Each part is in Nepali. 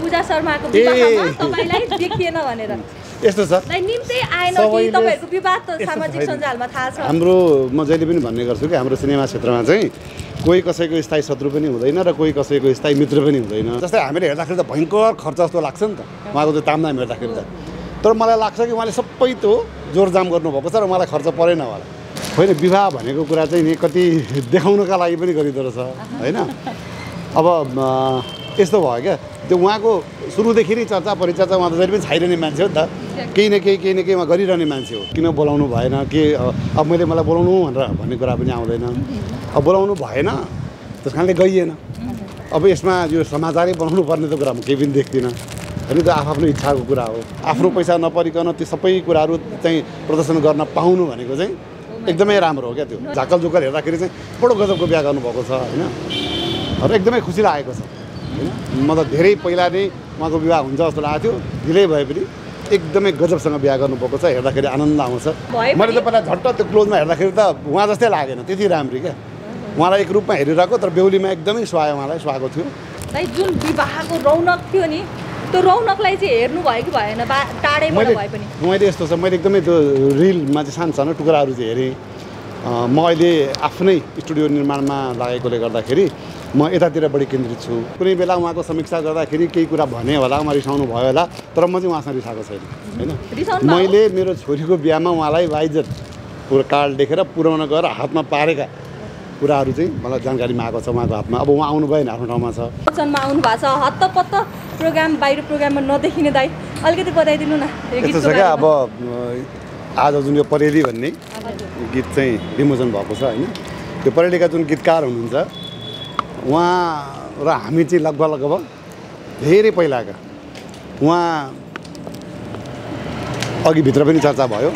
पूजा शर्माको विवाहमा तपाईलाई देखिएन भनेर यस्तो छ निम्ति आएन कि तपाईहरुको विवाद त सामाजिक सञ्जालमा थाहा छ हाम्रो म जहिले पनि भन्ने गर्छु कि हाम्रो सिनेमा क्षेत्रमा चाहिँ कोही कसैको स्थायी शत्रु पनि हुँदैन र कोही कसैको स्थायी मित्र पनि हुँदैन जस्तै हामीले हेर्दाखेरि त भयङ्कर खर्च जस्तो लाग्छ नि त उहाँको त्यो तामझाम हेर्दाखेरि त तर मलाई लाग्छ कि उहाँले सबै त्यो जोरजाम गर्नुभएको छ र मलाई खर्च परेन होला होइन विवाह भनेको कुरा चाहिँ नि कति देखाउनका लागि पनि गरिँदो रहेछ होइन अब यस्तो भयो क्या त्यो उहाँको सुरुदेखि नै चर्चा परिचर्चा उहाँ त जहिले पनि छाइरहने मान्छे हो नि त केही न केही उहाँ गरिरहने मान्छे हो किन बोलाउनु भएन के अब मलाई बोलाउनु भनेर भन्ने कुरा पनि आउँदैन अब बोलाउनु भएन त्यस कारणले गइएन अब यसमा यो समाचारै बनाउनु पर्ने त कुरा म केही पनि देख्दिनँ होइन त्यो आफ्नो इच्छाको कुरा हो आफ्नो पैसा नपरिकन त्यो सबै कुराहरू चाहिँ प्रदर्शन गर्न पाउनु भनेको चाहिँ एकदमै राम्रो हो क्या त्यो झाकल झुकल हेर्दाखेरि चाहिँ बडो गजबको बिहा गर्नुभएको छ होइन र एकदमै खुसी लागेको छ होइन म त धेरै पहिला नै उहाँको विवाह हुन्छ जस्तो लागेको थियो ढिलै भए पनि एकदमै गजबसँग बिहा गर्नुभएको छ हेर्दाखेरि आनन्द आउँछ मैले त पहिला झट्ट त्यो क्लोजमा हेर्दाखेरि त उहाँ जस्तै लागेन त्यति राम्री क्या उहाँलाई एक रूपमा हेरिरहेको तर बेहुलीमा एकदमै सुहायो उहाँलाई सुहाएको थियो जुन विवाहको रौनक थियो नि त्यो रौनकलाई चाहिँ हेर्नु भयो कि भएन टाढैबाट भए पनि मैले यस्तो छ मैले एकदमै त्यो रिलमा चाहिँ सानो सानो टुक्राहरू चाहिँ हेरेँ म अहिले आफ्नै स्टुडियो निर्माणमा लागेकोले गर्दाखेरि म यतातिर बढी केन्द्रित छु कुनै बेला उहाँको समीक्षा गर्दाखेरि केही कुरा भने होला उहाँ रिसाउनु भयो होला तर म चाहिँ उहाँसँग रिसाएको छैन होइन मैले मेरो छोरीको बिहामा उहाँलाई वाइजत पुरो कार्ड देखेर पुर्याउन गएर हातमा पारेका कुराहरू चाहिँ मलाई जानकारीमा आएको छ उहाँको हातमा अब उहाँ आउनु भएन आफ्नो ठाउँमा छ वचनमा आउनु भएको छ हत्तपत्त प्रोग्राम बाहिर प्रोग्राममा नदेखिने दाइ अलिकति बताइदिनु न यस्तो छ क्या अब आज जुन यो परेली भन्ने गीत चाहिँ विमोचन भएको छ होइन त्यो परेलीका जुन गीतकार हुनुहुन्छ उहाँ र हामी चाहिँ लगभग धेरै पहिलाका उहाँ अघिभित्र पनि चर्चा भयो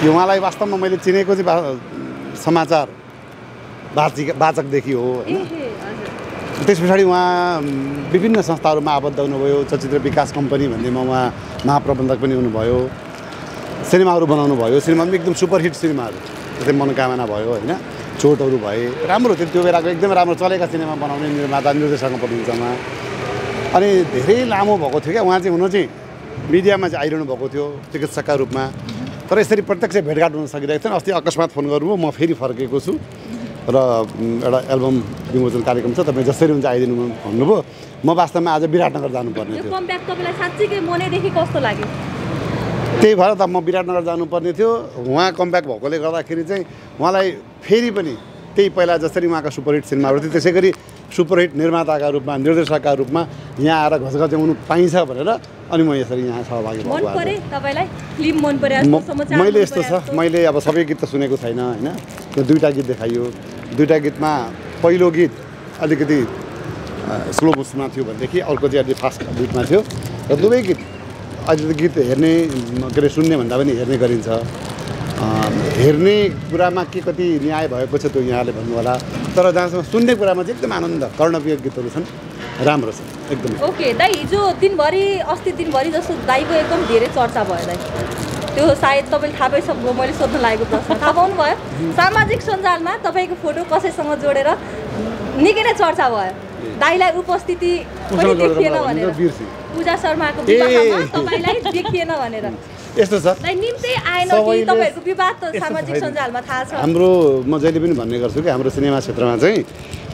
कि उहाँलाई वास्तवमा मैले चिनेको चाहिँ समाचार वाचकदेखि हो होइन त्यस पछाडि उहाँ विभिन्न संस्थाहरूमा आबद्ध हुनुभयो चलचित्र विकास कम्पनी भन्नेमा उहाँ महाप्रबन्धक पनि हुनुभयो सिनेमाहरू बनाउनु भयो सिनेमामा एकदम सुपरहिट सिनेमाहरू जस्तै मनोकामना भयो होइन चोटहरू भए राम्रो थियो त्यो बेलाको एकदमै राम्रो चलेका सिनेमा बनाउने निर्माता निर्देशकमा पढिन्छमा अनि धेरै लामो भएको थियो क्या उहाँ चाहिँ हुन चाहिँ मिडियामा चाहिँ आइरहनु भएको थियो चिकित्सकका रूपमा तर यसरी प्रत्यक्ष भेटघाट हुन सकिरहेको थिएन अस्ति अकस्मात फोन गर्नुभयो म फेरि फर्केको छु र एउटा एल्बम विमोचन कार्यक्रम छ तपाईँ जसरी हुन्छ आइदिनु भन्नुभयो म वास्तवमा आज विराटनगर जानुपर्ने थियो कस्तो लाग्यो त्यही भएर त म विराटनगर जानुपर्ने थियो उहाँ कमब्याक भएकोले गर्दाखेरि चाहिँ उहाँलाई फेरि पनि त्यही पहिला जसरी उहाँका सुपरहिट सिनेमाहरू थियो त्यसै गरी सुपरहिट निर्माताका रूपमा निर्देशकका रूपमा यहाँ आएर घचघच्याउनु पाइन्छ भनेर अनि म यसरी यहाँ सहभागी भएको मैले यस्तो छ मैले अब सबै गीत त सुनेको छैन होइन त्यो दुईवटा गीत देखाइयो दुईवटा गीतमा पहिलो गीत अलिकति स्लो बुस्टमा थियो भनेदेखि अर्को चाहिँ अलिक फास्ट बिटमा थियो र दुवै गीत अहिले त गीत हेर्ने के अरे सुन्ने भन्दा पनि हेर्ने गरिन्छ हेर्ने कुरामा के कति न्याय भएको छ त्यो यहाँले भन्नु होला तर जहाँसम्म सुन्ने कुरामा चाहिँ एकदम आनन्द कर्णप्रिय गीतहरू छन् राम्रो छ एकदम ओके दाइ हिजो दिनभरि अस्ति दिनभरि जस्तो दाइको एकदम धेरै चर्चा भयो दाइ त्यो सायद तपाईँले थाहा पाइसक्नुभयो मैले सोध्न लागेको प्रश्न थाहा पाउनुभयो सामाजिक सञ्जालमा तपाईँको फोटो कसैसँग जोडेर निकै नै चर्चा भयो दाइलाई उपस्थिति पनि देखिएन भनेर पूजा शर्माको विवाहमा तपाईलाई देखिएन भनेर यस्तो छ निम्ति आएन कि तपाईहरुको विवाद त सामाजिक सञ्जालमा थाहा छ हाम्रो म जहिले पनि भन्ने गर्छु कि हाम्रो सिनेमा क्षेत्रमा चाहिँ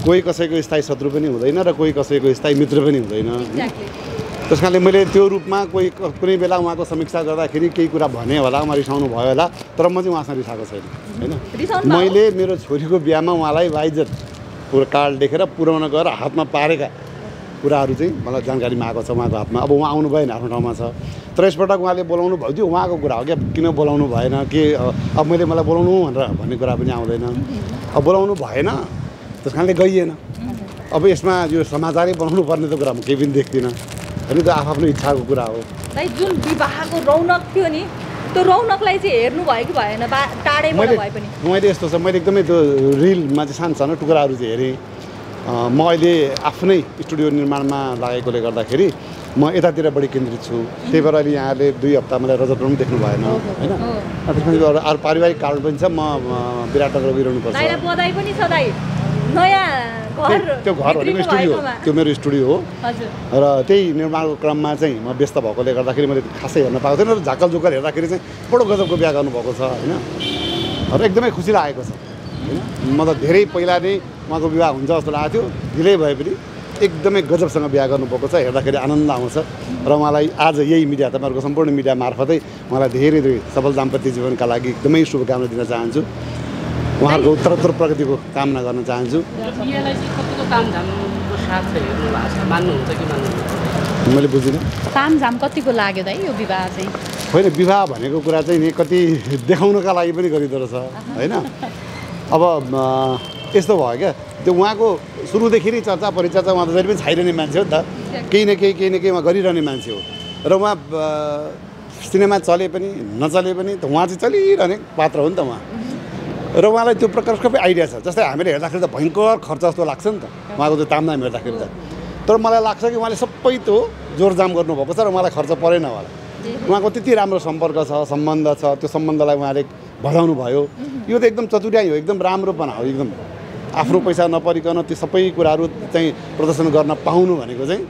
कोही कसैको स्थायी शत्रु पनि हुँदैन र कोही कसैको स्थायी मित्र पनि हुँदैन त्यस कारणले मैले त्यो रूपमा कुनै बेला उहाँको समीक्षा गर्दाखेरि केही कुरा भने होला उहाँ रिसाउनु भयो होला तर म चाहिँ उहाँसँग रिसाएको छैन होइन मैले मेरो छोरीको बिहामा उहाँलाई वाइजत पुरो कार्ड देखेर पुर्याउन गएर हातमा पारेका कुराहरू चाहिँ मलाई जानकारीमा आएको छ उहाँको हातमा अब उहाँ आउनु भएन आफ्नो ठाउँमा छ तर यसपटक उहाँले बोलाउनु भयो त्यो उहाँको कुरा हो क्या किन बोलाउनु भएन के अब मलाई बोलाउनु भनेर भन्ने कुरा पनि आउँदैन अब बोलाउनु भएन त्यस कारणले गइएन अब यसमा यो समाचारै बनाउनु पर्ने त कुरा म केही पनि देख्दिनँ होइन त्यो आफ्नो इच्छाको कुरा हो जुन विवाहको रौनक थियो नि त्यो रौनकलाई चाहिँ हेर्नु भयो कि भएन टाढैबाट भए पनि मैले यस्तो छ मैले एकदमै त्यो रिलमा चाहिँ सानो सानो टुक्राहरू चाहिँ हेरेँ म अहिले आफ्नै स्टुडियो निर्माणमा लागेकोले गर्दाखेरि म यतातिर बढी केन्द्रित छु त्यही भएर अहिले यहाँले 2 हप्ता मलाई रजतपुर पनि देख्नु भएन होइन त्यसपछि अरू पारिवारिक कारण पनि छ म विराटनगर गइरहनु पर्छ नयाँ घर त्यो घर भनेको स्टुडियो हो, त्यो मेरो स्टुडियो हो। हजुर। र त्यही निर्माणको क्रममा चाहिँ म व्यस्त भएकोले गर्दाखेरि मैले खासै हेर्न पाएको थिएन र झाकल झुकल हेर्दाखेरि चाहिँ बडो गजबको बिहा गर्नुभएको छ होइन, र एकदमै खुसी लागेको छ होइन। म त धेरै पहिला नै उहाँको विवाह हुन्छ जस्तो लागेको थियो, ढिलै भए पनि एकदमै गजबसँग बिहा गर्नुभएको छ, हेर्दाखेरि आनन्द आउँछ। र उहाँलाई आज यही मिडिया तपाईँहरूको सम्पूर्ण मिडिया मार्फतै उहाँलाई धेरै धेरै सफल दाम्पत्य जीवनका लागि एकदमै शुभकामना दिन चाहन्छु, उहाँहरूको उत्तरोत्तर प्रगतिको कामना गर्न चाहन्छु। मैले बुझिनँ तामझाम कतिको लाग्यो दाइ यो विवाह चाहिँ? होइन, विवाह भनेको कुरा चाहिँ नि कति देखाउनका लागि पनि गरिँदो रहेछ होइन। अब यस्तो भयो क्या, त्यो उहाँको सुरुदेखि नै चर्चा परिचर्चा उहाँ त जहिले पनि छाइरहने मान्छे हो नि त, केही न केही उहाँ गरिरहने मान्छे हो। र उहाँ सिनेमा चले पनि नचले पनि त उहाँ चाहिँ चलिरहने पात्र हो नि त उहाँ। र उहाँलाई त्यो प्रकारको आइडिया छ। जस्तै हामीले हेर्दाखेरि त भयङ्कर खर्च जस्तो लाग्छ नि त उहाँको त्यो तामझाम हेर्दाखेरि त, तर मलाई लाग्छ कि उहाँले सबै त्यो जोरजाम गर्नुभएको छ र उहाँलाई खर्च परेन होला। उहाँको त्यति राम्रो सम्पर्क छ, सम्बन्ध छ, त्यो सम्बन्धलाई उहाँले बढाउनु भयो। यो त एकदम चतुर्याई हो, एकदम राम्रोपना हो। एकदम आफ्नो पैसा नपरिकन त्यो सबै कुराहरू चाहिँ प्रदर्शन गर्न पाउनु भनेको चाहिँ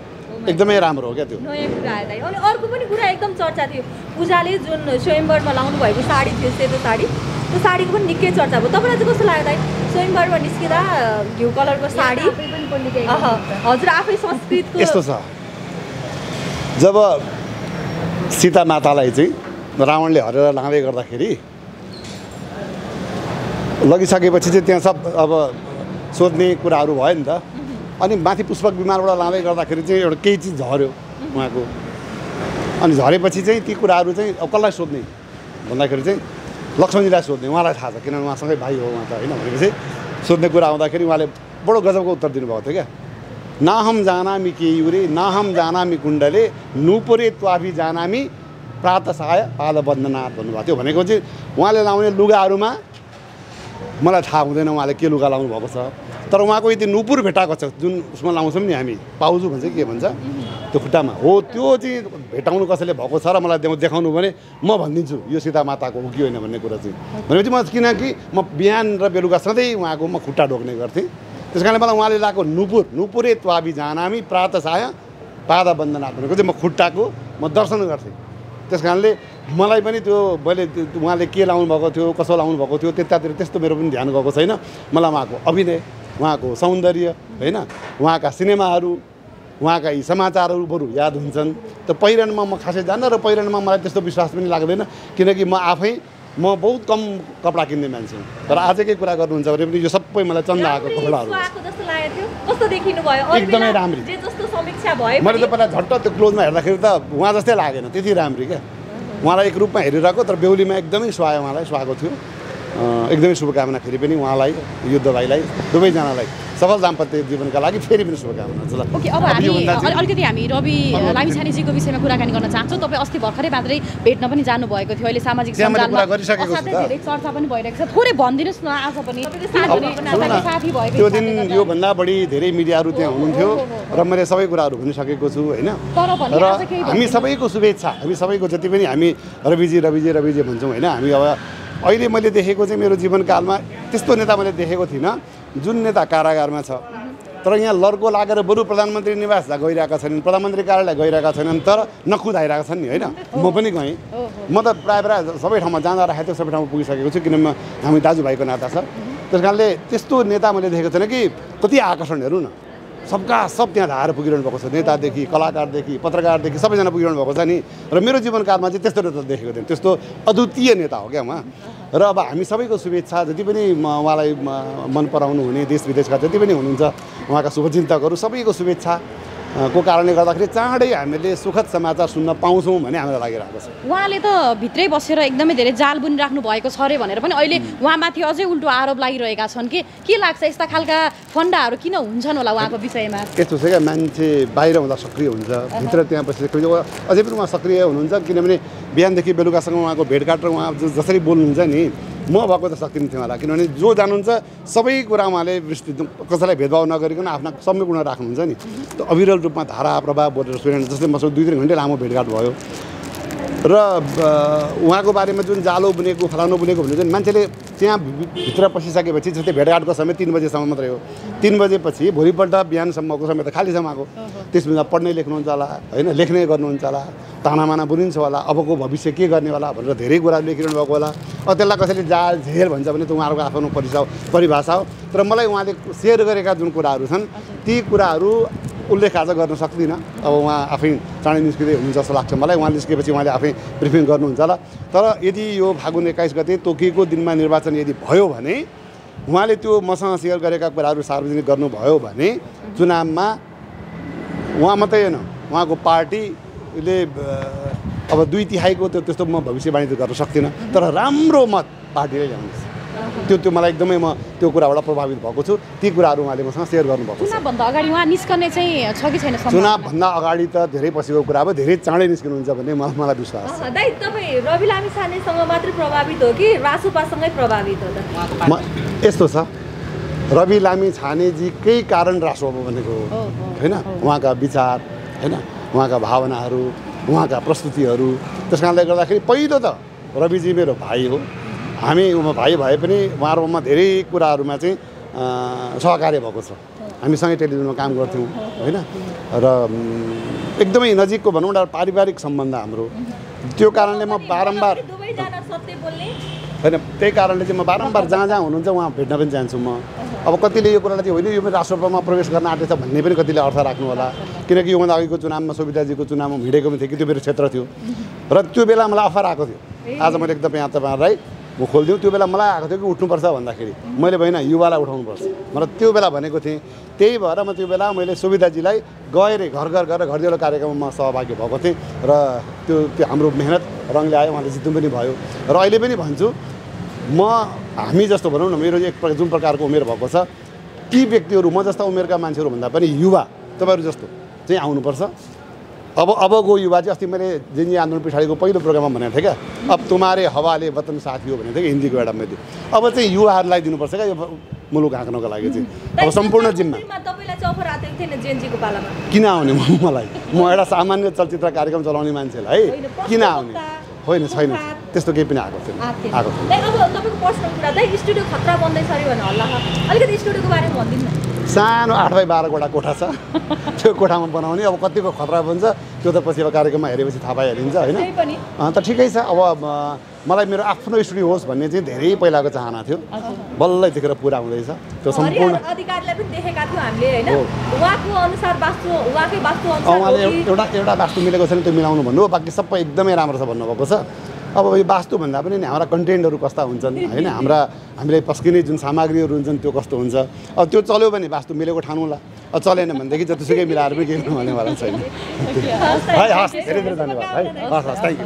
एकदमै राम्रो हो क्या त्यो। नयाँ कुरा आयो दाइ। अनि अर्को पनि कुरा एकदम चर्चा थियो, पूजाले जुन स्वयंवरमा लाउनु भएको साडी थियो, सेतो साडी, त्यो साडीको पनि निकै चर्चा भयो। तपाईँलाई चाहिँ कस्तो लाग्यो दाइ? स्वयंवरमा निस्किँदा घिउ कलरको साडी, हजुर आफै संस्कृतको यस्तो छ, जब सीता मातालाई चाहिँ रावणले हरेर लाँदै गर्दाखेरि लगिसकेपछि चाहिँ त्यहाँ सब अब सोध्ने कुराहरू भयो नि त। अनि माथि पुष्पक विमानबाट लाँदै गर्दाखेरि चाहिँ एउटा केही चिज झऱ्यो उहाँको, अनि झरेपछि चाहिँ ती कुराहरू चाहिँ अब कसलाई सोध्ने भन्दाखेरि चाहिँ लक्ष्मणजीलाई सोध्ने, उहाँलाई थाहा छ किनभने उहाँसँगै भाइ हो उहाँ त होइन। भनेपछि सोध्ने कुरा आउँदाखेरि उहाँले बडो गजबको उत्तर दिनुभएको थियो क्या। ना हम जानामी केयुरे ना हम जानामी कुण्डले नुपुरे त्वाभि जानामी प्रातसाय पादबन्धनाथ भन्नुभएको थियो। भनेको चाहिँ उहाँले लाउने लुगाहरूमा मलाई थाहा हुँदैन उहाँले के लुगा लाउनु भएको छ, तर उहाँको यति नुपुर भेटाएको छ जुन उसमा लाउँछौँ नि हामी, पाउजु भन्छ के भन्छ त्यो खुट्टामा हो, त्यो चाहिँ भेटाउनु कसैले भएको छ र मलाई देखाउनु भने म भनिदिन्छु यो सीता माताको हो कि होइन भन्ने कुरा चाहिँ। भनेपछि म किनकि म बिहान र बेलुका सधैँ उहाँको म खुट्टा ढोक्ने गर्थेँ, त्यस कारणले मलाई उहाँले लगाएको नुपुरे त्वाभि जानामी प्रातसाय पादबन्धनाथ भनेको चाहिँ म खुट्टाको म दर्शन गर्थेँ। त्यस कारणले मलाई पनि त्यो मैले उहाँले के लाउनु भएको थियो, कसो लाउनु भएको थियो त्यतातिर त्यस्तो मेरो पनि ध्यान गएको छैन। मलाई उहाँको अभिनय, उहाँको सौन्दर्य होइन, उहाँका सिनेमाहरू, उहाँका यी समाचारहरू बरु याद हुन्छन्। त पहिरनमा म खासै जान्न र पहिरनमा मलाई त्यस्तो विश्वास पनि लाग्दैन, किनकि म आफै बहुत कम कपडा किन्ने मान्छे हुँ। तर आजकै कुरा गर्नुहुन्छ भने पनि यो सबै मलाई चन्दा आएको कपडाहरू एकदमै राम्री। मैले त पहिला झट्ट त्यो क्लोजमा हेर्दाखेरि त उहाँ जस्तै लागेन, त्यति राम्री क्या। उहाँलाई एक रूपमा हेरिरहेको, तर बेहुलीमा एकदमै उहाँलाई सुहाएको थियो। एकदमै शुभकामना फेरि पनि उहाँलाई, युद्ध भाइलाई, दुवैजनालाई सफल दाम्पत्य जीवनका लागि फेरि पनि शुभकामना छ। ओके, अब हामी अलिकति हामी रवि लामिछानेजीको विषयमा कुराकानी गर्न चाहन्छौँ। तपाईँ अस्ति भर्खरै मात्रै भेट्न पनि जानुभएको थियो, अहिले सामाजिक सञ्जालमा धेरै चर्चा पनि भइरहेको छ, थोरै भनिदिनुहोस् न आज पनि साथी भएको। त्यो दिन योभन्दा बढी धेरै मिडियाहरू त्यहाँ हुनुहुन्थ्यो र मैले सबै कुराहरू भनिसकेको छु होइन। र हामी सबैको शुभेच्छा, हामी सबैको जति पनि हामी रविजी भन्छौँ होइन। हामी अब अहिले मैले देखेको चाहिँ मेरो जीवनकालमा त्यस्तो नेता मैले देखेको थिइनँ जुन नेता कारागारमा छ, तर यहाँ लड्को लागेर बरु प्रधानमन्त्री निवास गइरहेका छैनन्, प्रधानमन्त्री कार्यालय गइरहेका छैनन्, तर नकुदाइरहेका छन् नि होइन। म पनि गएँ, म त प्रायः सबै ठाउँमा जाँदा राखेको थियो, सबै ठाउँमा पुगिसकेको छु, किनभने हामी दाजुभाइको नाता छ। त्यस कारणले त्यस्तो नेता मैले देखेको छैन कि कति आकर्षण हेर्नु न, सबका सब त्यहाँ धाएर पुगिरहनु भएको छ, नेतादेखि कलाकारदेखि पत्रकारदेखि सबैजना पुगिरहनु भएको छ नि। र मेरो जीवनकालमा चाहिँ त्यस्तो नेता देखेको थिएँ, त्यस्तो अद्वितीय नेता हो क्या उहाँ। र अब हामी सबैको शुभेच्छा, जति पनि उहाँलाई मन पराउनु हुने देश विदेशका जति पनि हुनुहुन्छ उहाँका शुभचिन्तकहरू सबैको शुभेच्छा को कारणले गर्दाखेरि चाँडै हामीले सुखद समाचार सुन्न पाउँछौँ भन्ने हामीलाई लागिरहेको छ। उहाँले त भित्रै बसेर एकदमै धेरै जाल बुनिराख्नु भएको छ अरे भनेर पनि अहिले उहाँमाथि अझै उल्टो आरोप लागिरहेका छन् कि के लाग्छ यस्ता खालका फन्डाहरू किन हुन्छन् होला उहाँको विषयमा? यस्तो छ क्या, मान्छे बाहिर हुँदा सक्रिय हुन्छ, भित्र त्यहाँ पछि अझै पनि उहाँ सक्रिय हुनुहुन्छ, किनभने बिहानदेखि बेलुकासँग उहाँको भेटघाट र उहाँ जसरी बोल्नुहुन्छ नि म भएको त सकिन्थ्यो होला, किनभने जो जानुहुन्छ सबै कुरा उहाँले कसैलाई भेदभाव नगरिकन आफ्ना सम्यक गुण राख्नुहुन्छ नि। त अविरल रूपमा धारा प्रभाव बोलेर सुनेर जस्तै मसँग 2-3 घन्टा लामो भेटघाट भयो। र उहाँको बारेमा जुन जालो बुनेको फलाउनु बुनेको भने जुन मान्छेले त्यहाँ भित्र पसिसकेपछि जस्तै भेटघाटको समय 3 बजेसम्म मात्रै हो। 3 बजेपछि भोलिपल्ट बिहानसम्मको समय त खाली छ उहाँको। त्यसमा पढ्नै लेख्नुहुन्छ होला होइन, लेख्ने गर्नुहुन्छ होला, तानामाना बुनिन्छ होला, अबको भविष्य के गर्ने होला भनेर धेरै कुराहरू लेखिरहनु भएको होला। त्यसलाई कसैले जाल झेल भन्छ भने त उहाँहरूको आफ्नो परिभाषा हो। तर मलाई उहाँले सेयर गरेका जुन कुराहरू छन् ती कुराहरू उल्लेख आज गर्न सक्दिनँ। अब उहाँ आफै चाँडै निस्किँदै हुनुहुन्छ जस्तो लाग्छ मलाई। उहाँ निस्केपछि उहाँले आफै ब्रिफिङ गर्नुहुन्छ होला। तर यदि यो फागुन 21 गते तोकिएको दिनमा निर्वाचन यदि भयो भने उहाँले त्यो मसँग सेयर गरेका कुराहरू सार्वजनिक गर्नुभयो भने चुनावमा उहाँ मात्रै होइन उहाँको पार्टीले अब 2/3 त्यस्तो म भविष्यवाणी त गर्न सक्दिनँ। तर राम्रो मत पार्टीले ल्याउनेछ। त्यो मलाई एकदमै म त्यो कुराबाट प्रभावित भएको छु। ती कुराहरू उहाँले मसँग सेयर गर्नुभएको छ। चुनावभन्दा अगाडि उहाँ निस्कने चाहिँ छ कि छैन? चुनावभन्दा अगाडि त धेरै पछिको कुरा अब धेरै चाँडै निस्किनुहुन्छ भन्ने मलाई विश्वास छ। दाइ तपाईँ रवि लामिछानेसँग मात्रै प्रभावित हो कि रासोपासँगै प्रभावित हो त? यस्तो छ, रवि लामिछानेजीकै कारण रासोपा बनेको हो होइन। उहाँका विचार होइन, उहाँका भावनाहरू, उहाँका प्रस्तुतिहरू। त्यस कारणले गर्दाखेरि पहिलो त रविजी मेरो भाइ हो। हामी भाइ भए पनि उहाँहरूमा धेरै कुराहरूमा चाहिँ सहकार्य भएको छ। हामी सँगै टेलिभिजनमा काम गर्थ्यौँ होइन। र एकदमै नजिकको भनौँ न पारिवारिक सम्बन्ध हाम्रो। त्यो कारणले म बारम्बार होइन, त्यही कारणले चाहिँ म बारम्बार जहाँ जहाँ हुनुहुन्छ उहाँ भेट्न पनि जान्छु म। अब कतिले यो कुरालाई चाहिँ होइन यो पनि राष्ट्रसभामा प्रवेश गर्न आँटेछ भन्ने पनि कतिले अर्थ राख्नु होला। किनकि योभन्दा अघिको चुनावमा सुविधाजीको चुनावमा हिँडेको पनि थियो कि त्यो मेरो क्षेत्र थियो र त्यो बेला मलाई अफर आएको थियो। आज मैले एकदम यहाँ तपाईँहरूलाई म खोलिदिउँ। त्यो बेला मलाई आएको थियो कि उठ्नुपर्छ भन्दाखेरि मैले होइन युवालाई उठाउनुपर्छ मलाई त्यो बेला भनेको थिएँ। त्यही भएर म त्यो बेला मैले सुविधाजीलाई गएर घर गएर घरदेउलो कार्यक्रममा सहभागी भएको थिएँ र त्यो हाम्रो मेहनत रङले आयो। उहाँले जित्नु पनि भयो। र अहिले पनि भन्छु म हामी जस्तो भनौँ न मेरो जुन प्रकारको उमेर भएको छ ती व्यक्तिहरू म जस्ता उमेरका मान्छेहरू भन्दा पनि युवा तपाईँहरू जस्तो चाहिँ आउनुपर्छ। अबको युवा चाहिँ अस्ति मैले जेनजी आन्दोलन पछाडिको पहिलो प्रोग्राममा भनेको थिएँ क्या, अब तुम्हारे हवाले वतन साथी हो भनेको थिएँ कि हिन्दीको एउटा मैले। अब चाहिँ युवाहरूलाई दिनुपर्छ क्या यो मुलुक हाँक्नको लागि चाहिँ अब सम्पूर्ण जिम्मा। किन आउने मलाई? म एउटा सामान्य चलचित्र कार्यक्रम चलाउने मान्छेलाई है किन आउने? होइन छैन त्यस्तो केही पनि आएको थिएन। अब तपाईँको पर्सनल कुरा दाइ स्टुडियो खतरा बन्दैछ अरे भने हल्ला अलिकति स्टुडियोको बारेमा भनिदिनु न। सानो 8x12 वटा कोठा छ। त्यो कोठामा बनाउने अब कतिको खतरा बन्छ त्यो त पछि अब कार्यक्रममा हेरेपछि थाहा पाइहालिन्छ होइन। त ठिकै छ। अब मलाई मेरो आफ्नो स्टुडियो होस् भन्ने चाहिँ धेरै पहिलाको चाहना थियो। बल्ल यतिखेर पुरा हुँदैछ। त्यो सम्पूर्ण अधिकारीलाई पनि देखेका थियौँ हामीले होइन। उहाँको अनुसार वास्तु उहाँकै वास्तु अनुसार उहाँले एउटा वास्तु मिलेको छैन त्यो मिलाउनु भन्नु, बाँकी सबै एकदमै राम्रो छ भन्नुभएको छ। अब यो वास्तु भन्दा पनि नि हाम्रा कन्टेन्टहरू कस्ता हुन्छन् होइन, हामीले पस्किने जुन सामग्रीहरू हुन्छन् त्यो कस्तो हुन्छ। अब त्यो चल्यो भने वास्तु मिलेको ठानौँला, अब चलेन भनेदेखि जतिसुकै मिलाएर पनि केही हुने वाला छैन। है हस्, धेरै धेरै धन्यवाद है। हस् थ्याङ्क यू।